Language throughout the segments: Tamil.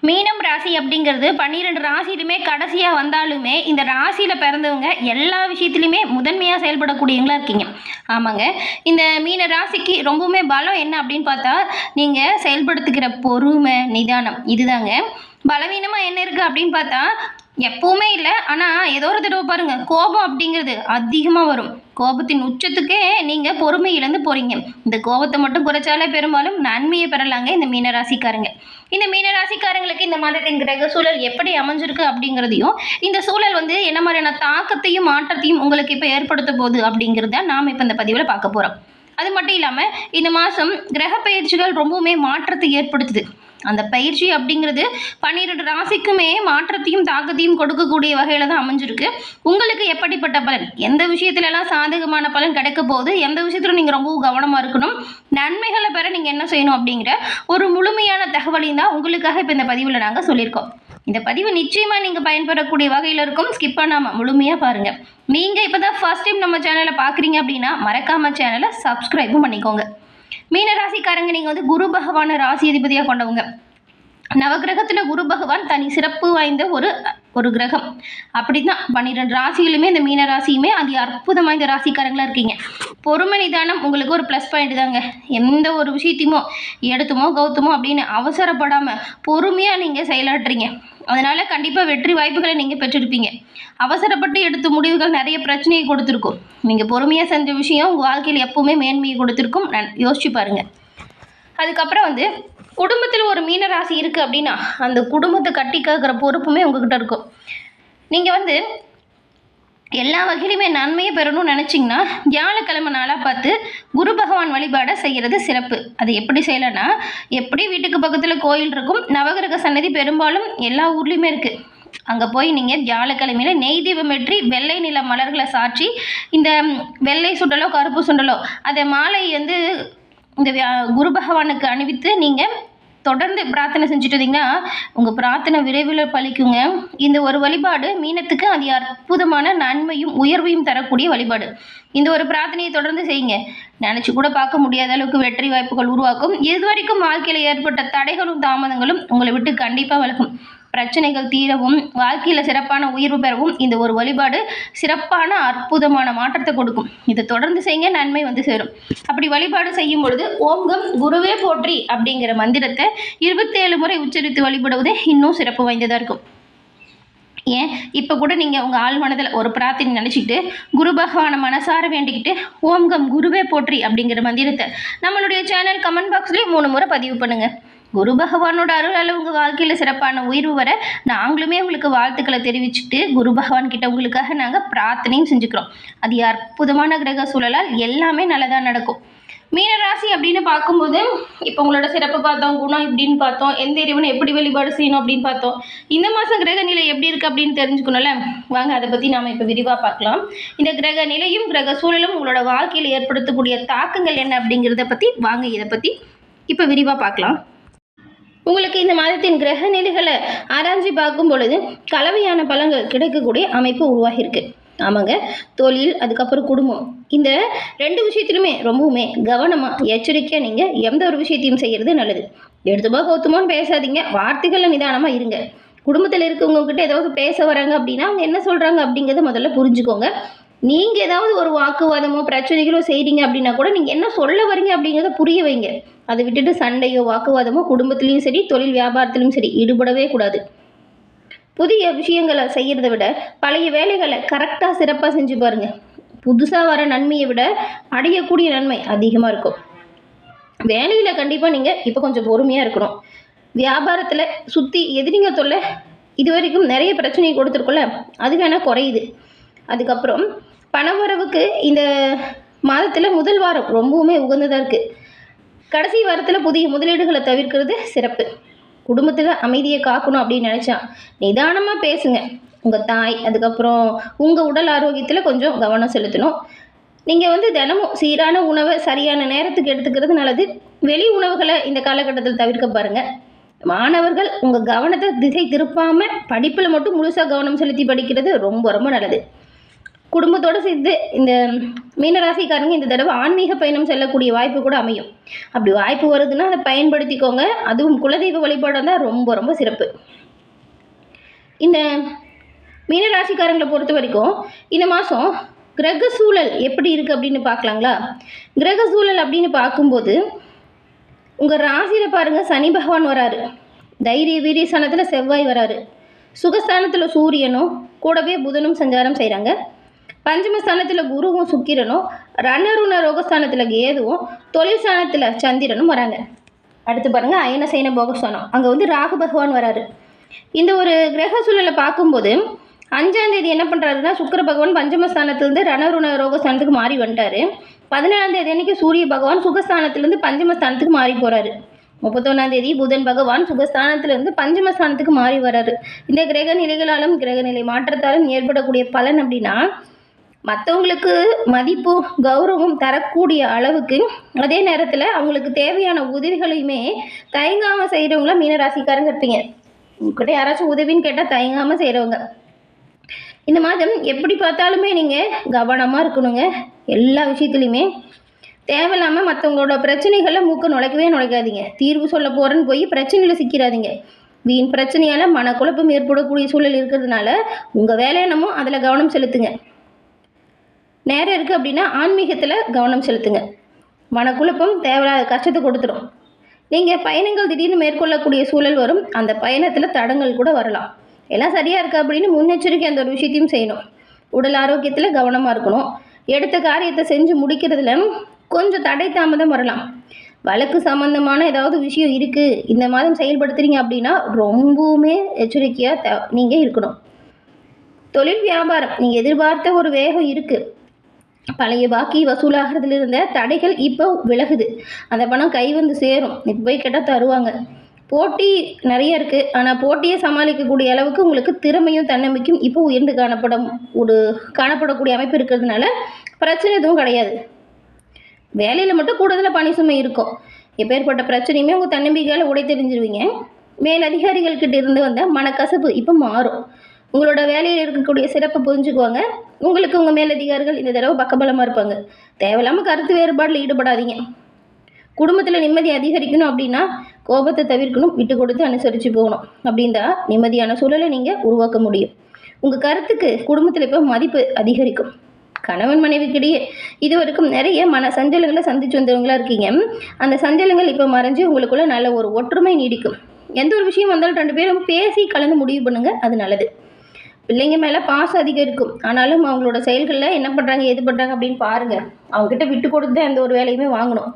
மீனம் ராசி அப்படிங்கிறது 12 ராசியிலுமே கடைசியாக வந்தாலுமே இந்த ராசியில் பிறந்தவங்க எல்லா விஷயத்துலையுமே முதன்மையாக செயல்படக்கூடியவங்களா இருக்கீங்க. ஆமாங்க. இந்த மீன ராசிக்கு ரொம்பவுமே பலம் என்ன அப்படின்னு பார்த்தா, நீங்கள் செயல்படுத்துகிற பொறுமை, நிதானம் இதுதாங்க. பலவீனமாக என்ன இருக்குது அப்படின்னு பார்த்தா, எப்பவுமே இல்லை, ஆனால் ஏதோ ஒரு தடவை பாருங்க கோபம் அப்படிங்கிறது அதிகமாக வரும். கோபத்தின் உச்சத்துக்கே நீங்கள் பொறுமை இழந்து போகிறீங்க. இந்த கோபத்தை மட்டும் குறைச்சாலே பெரும்பாலும் நன்மையை பெறலாங்க இந்த மீனராசிக்காரங்க. இந்த மீனராசிக்காரங்களுக்கு இந்த மாதத்தின் கிரக சூழல் எப்படி அமைஞ்சிருக்கு அப்படிங்கிறதையும், இந்த சூழல் என்ன மாதிரியான தாக்கத்தையும் மாற்றத்தையும் உங்களுக்கு இப்போ ஏற்படுத்த போகுது அப்படிங்கிறத நாம் இப்போ இந்த பதிவில் பார்க்க போகிறோம். அது மட்டும் இல்லாமல் இந்த மாதம் கிரக பயிற்சிகள் ரொம்பவுமே மாற்றத்தை ஏற்படுத்துது. அந்த பயிற்சி அப்படிங்கிறது 12 ராசிக்குமே மாற்றத்தையும் தாக்கத்தையும் கொடுக்கக்கூடிய வகையில் தான் அமைஞ்சிருக்கு. உங்களுக்கு எப்படிப்பட்ட பலன், எந்த விஷயத்துலலாம் சாதகமான பலன் கிடைக்க போகுது, எந்த விஷயத்துல நீங்கள் ரொம்பவும் கவனமாக இருக்கணும், நன்மைகளை பெற நீங்கள் என்ன செய்யணும் அப்படிங்கிற ஒரு முழுமையான தகவலையும் தான் உங்களுக்காக இப்போ இந்த பதிவில் நாங்கள் சொல்லியிருக்கோம். இந்த பதிவு நிச்சயமாக நீங்கள் பயன்பெறக்கூடிய வகையில் இருக்கும். ஸ்கிப் பண்ணாமல் முழுமையாக பாருங்கள். நீங்கள் இப்போ தான் ஃபர்ஸ்ட் டைம் நம்ம சேனலை பார்க்குறீங்க அப்படின்னா மறக்காமல் சேனலை சப்ஸ்கிரைபும் பண்ணிக்கோங்க. மீனராசிக்காரங்க நீங்கள் குரு பகவான ராசி அதிபதியாக கொண்டவங்க. நவகிரகத்தில் குரு பகவான் தனி சிறப்பு வாய்ந்த ஒரு கிரகம். அப்படி தான் 12 ராசிகளுமே இந்த மீன ராசியுமே அது அற்புதம் வாய்ந்த ராசிக்காரங்களாக இருக்கீங்க. பொறுமை நிதானம் உங்களுக்கு ஒரு ப்ளஸ் பாயிண்ட் தாங்க. எந்த ஒரு விஷயத்தையுமோ எடுத்துமோ கௌத்துமோ அப்படின்னு அவசரப்படாமல் பொறுமையாக நீங்கள் செயலாற்றுறீங்க. அதனால் கண்டிப்பாக வெற்றி வாய்ப்புகளை நீங்கள் பெற்றிருப்பீங்க. அவசரப்பட்டு எடுத்த முடிவுகள் நிறைய பிரச்சனையை கொடுத்துருக்கும். நீங்கள் பொறுமையாக செஞ்ச விஷயம் உங்கள் வாழ்க்கையில் எப்போவுமே மேன்மையை கொடுத்துருக்கும். யோசிச்சு பாருங்கள். அதுக்கப்புறம் குடும்பத்தில் ஒரு மீன ராசி இருக்குது அப்படின்னா அந்த குடும்பத்தை கட்டி காக்கிற பொறுப்புமே உங்ககிட்ட இருக்கும். நீங்கள் எல்லா வகையிலுமே நன்மையை பெறணும்னு நினச்சிங்கன்னா வியாழக்கிழமை நாளாக பார்த்து குரு பகவான் வழிபாடை செய்கிறது சிறப்பு. அது எப்படி செய்யலைன்னா, எப்படி வீட்டுக்கு பக்கத்தில் கோயில் இருக்கும், நவகிரக சன்னதி பெரும்பாலும் எல்லா ஊர்லேயுமே இருக்குது. அங்கே போய் நீங்கள் வியாழக்கிழமையில் நெய் தீபம் ஏற்றி வெள்ளை நில மலர்களை சாற்றி இந்த வெள்ளை சுண்டலோ கருப்பு சுண்டலோ அதை மாலை இந்த குரு பகவானுக்கு அணிவித்து நீங்கள் தொடர்ந்து பிரார்த்தனை செஞ்சுட்டு இருந்தீங்கன்னா உங்கள் பிரார்த்தனை விரைவில் பலிக்குங்க. இந்த ஒரு வழிபாடு மீனத்துக்கு அது அற்புதமான நன்மையும் உயர்வையும் தரக்கூடிய வழிபாடு. இந்த ஒரு பிரார்த்தனையை தொடர்ந்து செய்யுங்க. நினச்சி கூட பார்க்க முடியாத அளவுக்கு வெற்றி வாய்ப்புகள் உருவாக்கும். இதுவரைக்கும் வாழ்க்கையில் ஏற்பட்ட தடைகளும் தாமதங்களும் உங்களை விட்டு கண்டிப்பாக விலகும். பிரச்சனைகள் தீரவும் வாழ்க்கையில் சிறப்பான உயர்வு பெறவும் இந்த ஒரு வழிபாடு சிறப்பான அற்புதமான மாற்றத்தை கொடுக்கும். இதை தொடர்ந்து செய்யுங்க, நன்மை சேரும். அப்படி வழிபாடு செய்யும் பொழுது ஓம்கம் குருவே போற்றி அப்படிங்கிற மந்திரத்தை 27 முறை உச்சரித்து வழிபடுவதே இன்னும் சிறப்பு வாய்ந்ததாக இருக்கும். ஏன் இப்போ கூட நீங்கள் உங்கள் ஆள் மனதில் ஒரு பிரார்த்தனை நினச்சிக்கிட்டு குரு பகவானை மனசார வேண்டிக்கிட்டு ஓம்கம் குருவே போற்றி அப்படிங்கிற மந்திரத்தை நம்மளுடைய சேனல் கமெண்ட் பாக்ஸ்லேயே 3 முறை பதிவு பண்ணுங்கள். குரு பகவானோட அருளால் உங்கள் வாழ்க்கையில் சிறப்பான உயர்வு வர நாங்களுமே உங்களுக்கு வாழ்த்துக்களை தெரிவிச்சுட்டு குரு பகவான் கிட்ட உங்களுக்காக நாங்கள் பிரார்த்தனையும் செஞ்சுக்கிறோம். அது அற்புதமான கிரக சூழலால் எல்லாமே நல்லதாக நடக்கும். மீனராசி அப்படின்னு பார்க்கும்போது இப்போ உங்களோட சிறப்பு பார்த்தோம், குணம் இப்படின்னு பார்த்தோம், எந்த இறைவனை எப்படி வழிபாடு செய்யணும் அப்படின்னு பார்த்தோம். இந்த மாதம் கிரக நிலை எப்படி இருக்குது அப்படின்னு தெரிஞ்சுக்கணும்ல, வாங்க அதை பற்றி நாம் இப்போ விரிவாக பார்க்கலாம். இந்த கிரக நிலையும் கிரக சூழலும் உங்களோட வாழ்க்கையில் ஏற்படுத்தக்கூடிய தாக்கங்கள் என்ன அப்படிங்கிறத பற்றி வாங்க இதை பற்றி இப்போ விரிவாக பார்க்கலாம். உங்களுக்கு இந்த மாதத்தின் கிரக நிலைகளை ஆராய்ச்சி பார்க்கும் பொழுது கலவையான பலன்கள் கிடைக்கக்கூடிய அமைப்பு உருவாகியிருக்கு. ஆமாங்க. தொழில், அதுக்கப்புறம் குடும்பம், இந்த 2 விஷயத்திலுமே ரொம்பவுமே கவனமாக எச்சரிக்கையாக நீங்கள் எந்த ஒரு விஷயத்தையும் செய்கிறது நல்லது. எடுத்துமா கௌத்துமான்னு பேசாதீங்க, வார்த்தைகளில் நிதானமாக இருங்க. குடும்பத்தில் இருக்கவங்கக்கிட்ட ஏதாவது பேச வராங்க அப்படின்னா அவங்க என்ன சொல்கிறாங்க அப்படிங்கிறத முதல்ல புரிஞ்சுக்கோங்க. நீங்கள் ஏதாவது ஒரு வாக்குவாதமோ பிரச்சனைகளோ செய்கிறீங்க அப்படின்னா கூட நீங்கள் என்ன சொல்ல வரீங்க அப்படிங்கிறத புரிய வைங்க. அதை விட்டுட்டு சண்டையோ வாக்குவாதமோ குடும்பத்துலேயும் சரி தொழில் வியாபாரத்துலையும் சரி ஈடுபடவே கூடாது. புதிய விஷயங்களை செய்கிறத விட பழைய வேலைகளை கரெக்டாக சிறப்பாக செஞ்சு பாருங்கள். புதுசாக வர நன்மையை விட அடையக்கூடிய நன்மை அதிகமாக இருக்கும். வேலையில் கண்டிப்பாக நீங்கள் இப்போ கொஞ்சம் பொறுமையாக இருக்கணும். வியாபாரத்தில் சுற்றி எதிரிங்க தொல்லை இது வரைக்கும் நிறைய பிரச்சனையை கொடுத்துருக்குள்ள அது வேணால் குறையுது. அதுக்கப்புறம் பணவரவுக்கு இந்த மாதத்தில் முதல் வாரம் ரொம்பவுமே உகந்ததாக இருக்குது. கடைசி வாரத்தில் புதிய முதலீடுகளை தவிர்க்கிறது சிறப்பு. குடும்பத்தில் அமைதியை காக்கணும் அப்படின்னு நினச்சா நிதானமாக பேசுங்க. உங்கள் தாய், அதுக்கப்புறம் உங்கள் உடல் ஆரோக்கியத்தில் கொஞ்சம் கவனம் செலுத்தணும். நீங்கள் தினமும் சீரான உணவை சரியான நேரத்துக்கு எடுத்துக்கிறது நல்லது. வெளி உணவுகளை இந்த காலகட்டத்தில் தவிர்க்க பாருங்கள். மாணவர்கள் உங்கள் கவனத்தை திசை திருப்பாமல் படிப்பில் மட்டும் முழுசாக கவனம் செலுத்தி படிக்கிறது ரொம்ப ரொம்ப நல்லது. குடும்பத்தோடு சேர்த்து இந்த மீனராசிக்காரங்க இந்த தடவை ஆன்மீக பயணம் செல்லக்கூடிய வாய்ப்பு கூட அமையும். அப்படி வாய்ப்பு வருதுன்னா அதை பயன்படுத்திக்கோங்க. அதுவும் குலதெய்வ வழிபாடு தான் ரொம்ப ரொம்ப சிறப்பு. இந்த மீனராசிக்காரங்களை பொறுத்த வரைக்கும் இந்த மாதம் கிரக சூழல் எப்படி இருக்குது அப்படின்னு பார்க்கலாங்களா? கிரக சூழல் அப்படின்னு பார்க்கும்போது உங்கள் ராசியில் பாருங்கள், சனி பகவான் வராரு, தைரிய வீரிய ஸ்தானத்தில் செவ்வாய் வராரு, சுகஸ்தானத்தில் சூரியனும் கூடவே புதனும் சஞ்சாரம் செய்கிறாங்க, பஞ்சமஸ்தானத்தில் குருவும் சுக்கிரனும், ரணருண ரோகஸ்தானத்தில் கேதுவும், தொழில் ஸ்தானத்தில் சந்திரனும் வராங்க. அடுத்து பாருங்கள் அயனசேன போகஸ்தானம், அங்கே ராகு பகவான் வராரு. இந்த ஒரு கிரக சூழலை பார்க்கும்போது 5ஆம் தேதி என்ன பண்ணுறாருன்னா சுக்கிர பகவான் பஞ்சமஸ்தானத்துலேருந்து ரணருண ரோகஸ்தானத்துக்கு மாறி வந்துட்டார். 17ஆம் தேதி அன்றைக்கி சூரிய பகவான் சுகஸ்தானத்துலேருந்து பஞ்சமஸ்தானத்துக்கு மாறி போகிறாரு. 31ஆம் தேதி புதன் பகவான் சுகஸ்தானத்திலிருந்து பஞ்சமஸ்தானத்துக்கு மாறி வர்றாரு. இந்த கிரக நிலைகளாலும் கிரகநிலை மாற்றத்தாலும் ஏற்படக்கூடிய பலன் அப்படின்னா மற்றவங்களுக்கு மதிப்பு கௌரவம் தரக்கூடிய அளவுக்கு, அதே நேரத்தில் அவங்களுக்கு தேவையான உதவிகளையுமே தயங்காமல் செய்கிறவங்கள மீனராசிக்காரங்க இருப்பீங்க. உங்கள்கிட்ட யாராச்சும் உதவின்னு கேட்டால் தயங்காமல் செய்கிறவங்க. இந்த மாதம் எப்படி பார்த்தாலுமே நீங்கள் கவனமாக இருக்கணுங்க. எல்லா விஷயத்துலையுமே தேவையில்லாமல் மற்றவங்களோட பிரச்சனைகளை மூக்க நுழைக்காதீங்க. தீர்வு சொல்ல போகிறேன்னு போய் பிரச்சனையில் சிக்கிறாதீங்க. வீண் பிரச்சனையால் மனக்குழப்பம் ஏற்படக்கூடிய சூழல் இருக்கிறதுனால உங்கள் வேலை என்னமோ அதில் கவனம் செலுத்துங்க. நேரம் இருக்குது அப்படின்னா ஆன்மீகத்தில் கவனம் செலுத்துங்க. மனக்குழப்பம் தேவையில்லாத கஷ்டத்தை கொடுத்துரும். நீங்கள் பயணங்கள் திடீர்னு மேற்கொள்ளக்கூடிய சூழல் வரும். அந்த பயணத்தில் தடங்கள் கூட வரலாம். எல்லாம் சரியாக இருக்கா அப்படின்னு முன்னெச்சரிக்கை அந்த ஒரு விஷயத்தையும் செய்யணும். உடல் ஆரோக்கியத்தில் கவனமாக இருக்கணும். எடுத்த காரியத்தை செஞ்சு முடிக்கிறதுல கொஞ்சம் தடை தாமதம் வரலாம். வழக்கு சம்மந்தமான ஏதாவது விஷயம் இருக்குது, இந்த மாதம் செயல்படுத்துகிறீங்க அப்படின்னா ரொம்பவுமே எச்சரிக்கையாக நீங்கள் இருக்கணும். தொழில் வியாபாரம் நீங்கள் எதிர்பார்த்த ஒரு வேகம் இருக்குது. பழைய பாக்கி வசூலாகிறதுல இருந்த தடைகள் இப்போ விலகுது. அந்த பணம் கை வந்து சேரும். இப்போ போய் கேட்டால் தருவாங்க. போட்டி நிறைய இருக்குது. ஆனால் போட்டியை சமாளிக்கக்கூடிய அளவுக்கு உங்களுக்கு திறமையும் தன்னம்பிக்கையும் இப்போ உயர்ந்து காணப்படக்கூடிய அமைப்பு இருக்கிறதுனால பிரச்சனை எதுவும் கிடையாது. வேலையில் மட்டும் கூடுதலாக பணி சுமை இருக்கும். எப்பேற்பட்ட பிரச்சனையுமே உங்கள் தன்னம்பிக்கையால் உடை தெரிஞ்சிருவீங்க. மேல் அதிகாரிகள்கிட்ட இருந்து வந்த மனக்கசப்பு இப்போ மாறும். உங்களோட வேலையில் இருக்கக்கூடிய சிறப்பை புரிஞ்சுக்குவாங்க. உங்களுக்கு உங்கள் மேலதிகாரிகள் இந்த தடவை பக்கபலமாக இருப்பாங்க. தேவையில்லாமல் கருத்து வேறுபாடில் ஈடுபடாதீங்க. குடும்பத்தில் நிம்மதி அதிகரிக்கணும் அப்படின்னா கோபத்தை தவிர்க்கணும், விட்டு கொடுத்து அனுசரித்து போகணும். அப்படின்னா நிம்மதியான சூழலை நீங்கள் உருவாக்க முடியும். உங்கள் கருத்துக்கு குடும்பத்தில் இப்போ மதிப்பு அதிகரிக்கும். கணவன் மனைவிக்கிடையே இது வரைக்கும் நிறைய மன சஞ்சலங்களை சந்திச்சு வந்தவங்களா இருக்கீங்க. அந்த சஞ்சலங்கள் இப்போ மறைஞ்சு உங்களுக்குள்ள நல்ல ஒரு ஒற்றுமை நீடிக்கும். எந்த ஒரு விஷயம் வந்தாலும் 2 பேரும் பேசி கலந்து முடிவு பண்ணுங்க, அது நல்லது. பிள்ளைங்க மேலே பாசம் அதிகரிக்கும். ஆனாலும் அவங்களோட செயல்களில் என்ன பண்ணுறாங்க எது பண்ணுறாங்க அப்படின்னு பாருங்கள். அவங்ககிட்ட விட்டு கொடுத்து அந்த ஒரு வேலையுமே வாங்கணும்.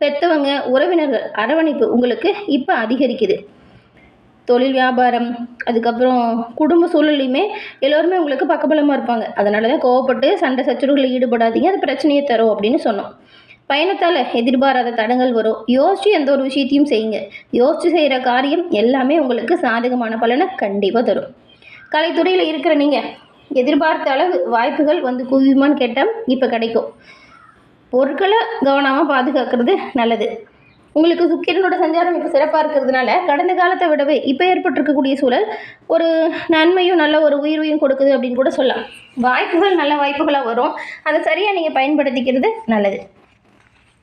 பெற்றவங்க உறவினர்கள் அரவணைப்பு உங்களுக்கு இப்போ அதிகரிக்குது. தொழில் வியாபாரம் அதுக்கப்புறம் குடும்ப சூழலையுமே எல்லோருமே உங்களுக்கு பக்கபலமாக இருப்பாங்க. அதனால தான் கோவப்பட்டு சண்டை சச்சரவுகளில் ஈடுபடாதீங்க, அது பிரச்சனையை தரும் அப்படின்னு சொன்னோம். பயணத்தால் எதிர்பாராத தடங்கள் வரும். யோசித்து எந்த ஒரு விஷயத்தையும் செய்யுங்க. யோசித்து செய்கிற காரியம் எல்லாமே உங்களுக்கு சாதகமான பலனை கண்டிப்பாக தரும். கலைத்துறையில் இருக்கிற நீங்கள் எதிர்பார்த்த அளவு வாய்ப்புகள் வந்து குவியுமான்னு கேட்டால் இப்போ கிடைக்கும். பொருட்களை கவனமாக பாதுகாக்கிறது நல்லது. உங்களுக்கு சுக்கிரனோட சஞ்சாரம் இப்போ சிறப்பாக இருக்கிறதுனால கடந்த காலத்தை விடவே இப்போ ஏற்பட்டிருக்கக்கூடிய சூழல் ஒரு நன்மையும் நல்ல ஒரு உயர்வையும் கொடுக்குது அப்படின்னு கூட சொல்லலாம். வாய்ப்புகள் நல்ல வாய்ப்புகளாக வரும். அதை சரியாக நீங்கள் பயன்படுத்திக்கிறது நல்லது.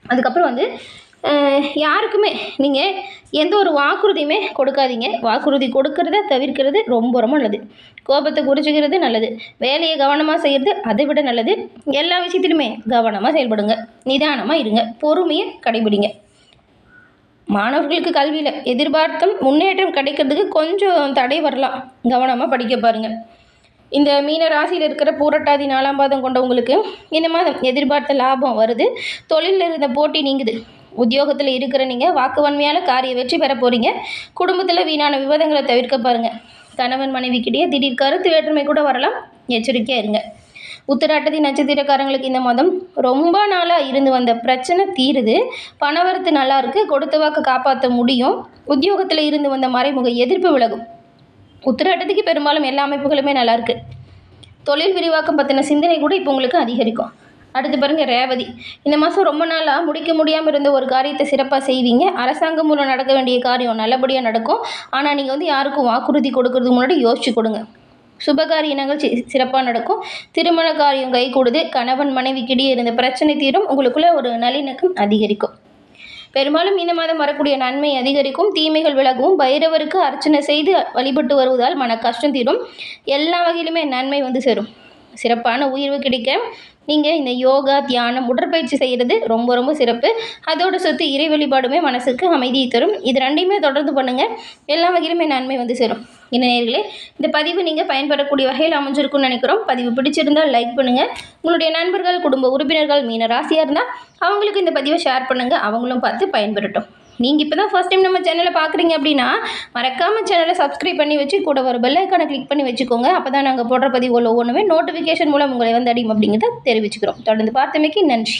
அதுக்கப்புறம் யாருக்குமே நீங்கள் எந்த ஒரு வாக்குறுதியுமே கொடுக்காதீங்க. வாக்குறுதி கொடுக்கறத தவிர்க்கிறது ரொம்ப ரொம்ப நல்லது. கோபத்தை குறிச்சிக்கிறது நல்லது. வேலையை கவனமாக செய்கிறது அதை விட நல்லது. எல்லா விஷயத்திலுமே கவனமாக செயல்படுங்க, நிதானமாக இருங்க, பொறுமையை கடைபிடிங்க. மாணவர்களுக்கு கல்வியில் எதிர்பார்த்த முன்னேற்றம் கிடைக்கிறதுக்கு கொஞ்சம் தடை வரலாம். கவனமாக படிக்க பாருங்கள். இந்த மீன ராசியில் இருக்கிற பூரட்டாதி 4ஆம் பாதம் கொண்டவங்களுக்கு இந்த மாதம் எதிர்பார்த்த லாபம் வருது. தொழிலில் இருந்த போட்டி நீங்குது. உத்தியோகத்தில் இருக்கிற நீங்கள் வாக்குவன்மையால் காரிய வெற்றி பெற போகிறீங்க. குடும்பத்தில் வீணான விவாதங்களை தவிர்க்க பாருங்கள். கணவன் மனைவிக்கிட்டே திடீர் கருத்து வேற்றுமை கூட வரலாம், எச்சரிக்கையாக இருங்க. உத்திராட்டதி நட்சத்திரக்காரங்களுக்கு இந்த மாதம் ரொம்ப நாளாக இருந்து வந்த பிரச்சனை தீருது. பணவரத்து நல்லா இருக்குது. கொடுத்த வாக்கு காப்பாற்ற முடியும். உத்தியோகத்தில் இருந்து வந்த மறைமுக எதிர்ப்பு விலகும். உத்திராட்டத்துக்கு பெரும்பாலும் எல்லா அமைப்புகளுமே நல்லாயிருக்கு. தொழில் விரிவாக்கம் பற்றின சிந்தனை கூட இப்போ உங்களுக்கு அதிகரிக்கும். அடுத்து பாருங்கள் ரேவதி. இந்த மாதம் ரொம்ப நாளாக முடிக்க முடியாமல் இருந்த ஒரு காரியத்தை சிறப்பாக செய்வீங்க. அரசாங்கம் மூலம் நடக்க வேண்டிய காரியம் நல்லபடியாக நடக்கும். ஆனால் நீங்கள் யாருக்கும் வாக்குறுதி கொடுக்கறதுக்கு முன்னாடி யோசிச்சு கொடுங்க. சுபகாரியங்கள் சிறப்பாக நடக்கும். திருமண காரியம் கைகூடுது. கணவன் மனைவிக்கிடையே இருந்த பிரச்சனை தீரும். உங்களுக்குள்ள ஒரு நல்லிணக்கம் அதிகரிக்கும். பெரும்பாலும் இந்த மாதம் வரக்கூடிய நன்மை அதிகரிக்கும். தீமைகள் விலகும். பைரவருக்கு அர்ச்சனை செய்து வழிபட்டு வருவதால் மன கஷ்டம் தீரும். எல்லா வகையிலுமே நன்மை வந்து சேரும். சிறப்பான உயர்வு கிடைக்க நீங்கள் இந்த யோகா, தியானம், உடற்பயிற்சி செய்கிறது ரொம்ப ரொம்ப சிறப்பு. அதோடு சேர்த்து இறை வழிபாடுமே மனசுக்கு அமைதியை தரும். இது ரெண்டையுமே தொடர்ந்து பண்ணுங்கள். எல்லா வகையிலுமே நன்மை வந்து சேரும். என்ன நேயர்களே, இந்த பதிவு நீங்கள் பயன்படக்கூடிய வகையில் அமைஞ்சிருக்கும்னு நினைக்கிறோம். பதிவு பிடிச்சிருந்தால் லைக் பண்ணுங்கள். உங்களுடைய நண்பர்கள், குடும்ப உறுப்பினர்கள் மீன ராசியாக இருந்தால் அவங்களுக்கு இந்த பதிவை ஷேர் பண்ணுங்கள். அவங்களும் பார்த்து பயன்பெறட்டும். நீங்கள் இப்போ தான் ஃபர்ஸ்ட் டைம் நம்ம சேனலை பார்க்குறீங்க அப்படின்னா மறக்காமல் சேனலை சப்ஸ்கிரைப் பண்ணி வச்சு கூட ஒரு பெல் ஐக்கானை கிளிக் பண்ணி வச்சுக்கோங்க. அப்போ தான் நாங்கள் போடுற பதிவுகள் ஒவ்வொன்றுமே நோட்டிஃபிகேஷன் மூலம் உங்களை வந்து அடையும் அப்படிங்கிறத தெரிவிச்சுக்கிறோம். தொடர்ந்து பார்த்தமைக்கு நன்றி.